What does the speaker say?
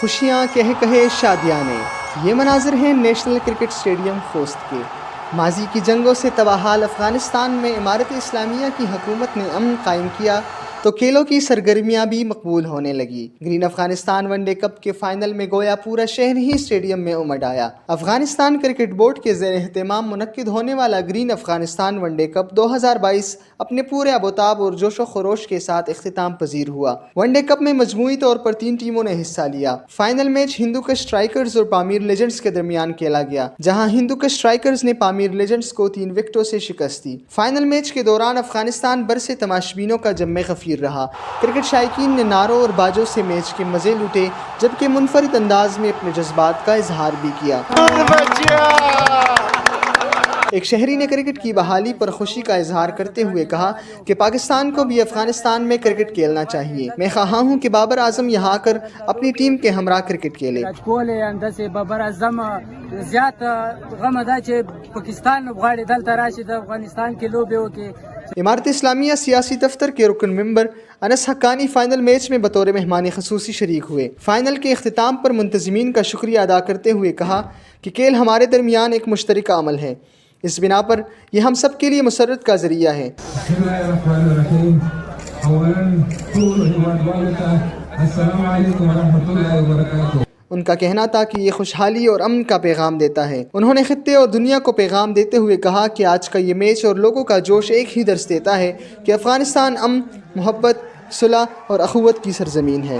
خوشیاں کہے کہے شادیاں نے، یہ مناظر ہیں نیشنل کرکٹ اسٹیڈیم خوست کے۔ ماضی کی جنگوں سے تباہ حال افغانستان میں امارت اسلامیہ کی حکومت نے امن قائم کیا تو کھیلوں کی سرگرمیاں بھی مقبول ہونے لگی۔ Green Afghanistan one day cup کے فائنل میں گویا پورا شہر ہی اسٹیڈیم میں امڈ آیا۔ افغانستان کرکٹ بورڈ کے زیر اہتمام منعقد ہونے والا green Afghanistan one day cup 2022 اپنے پورے آبوتاب اور جوش و خروش کے ساتھ اختتام پذیر ہوا۔ ون ڈے کپ میں مجموعی طور پر 3 ٹیموں نے حصہ لیا۔ فائنل میچ ہندوکش اسٹرائکرز اور پامیر لیجنڈز کے درمیان کھیلا گیا، جہاں ہندوکش اسٹرائکرز نے پامیر لیجنڈز کو 3 وکٹوں سے شکست دی۔ فائنل میچ کے دوران افغانستان بھر سے تماشبینوں کا جم غفیر رہا۔ کرکٹ شائقین نے نعروں اور باجوں سے میچ کے مزے لوٹے، جبکہ منفرد انداز میں اپنے جذبات کا اظہار بھی کیا۔ ایک شہری نے کرکٹ کی بحالی پر خوشی کا اظہار کرتے ہوئے کہا کہ پاکستان کو بھی افغانستان میں کرکٹ کھیلنا چاہیے۔ میں خواہاں ہوں کہ بابر اعظم یہاں آ کر اپنی ٹیم کے ہمراہ کرکٹ کھیلے۔ بابر اعظم زیات غم ادا چې پاکستان غواړي دلته راشي د افغانستان کې لوبې وکړي۔ امارت اسلامیہ سیاسی دفتر کے رکن ممبر انس حقانی فائنل میچ میں بطور مہمان خصوصی شریک ہوئے۔ فائنل کے اختتام پر منتظمین کا شکریہ ادا کرتے ہوئے کہا کہ کھیل ہمارے درمیان ایک مشترکہ عمل ہے، اس بنا پر یہ ہم سب کے لیے مسرت کا ذریعہ ہے۔ ان کا کہنا تھا کہ یہ خوشحالی اور امن کا پیغام دیتا ہے۔ انہوں نے خطے اور دنیا کو پیغام دیتے ہوئے کہا کہ آج کا یہ میچ اور لوگوں کا جوش ایک ہی درس دیتا ہے کہ افغانستان امن، محبت، صلح اور اخوت کی سرزمین ہے۔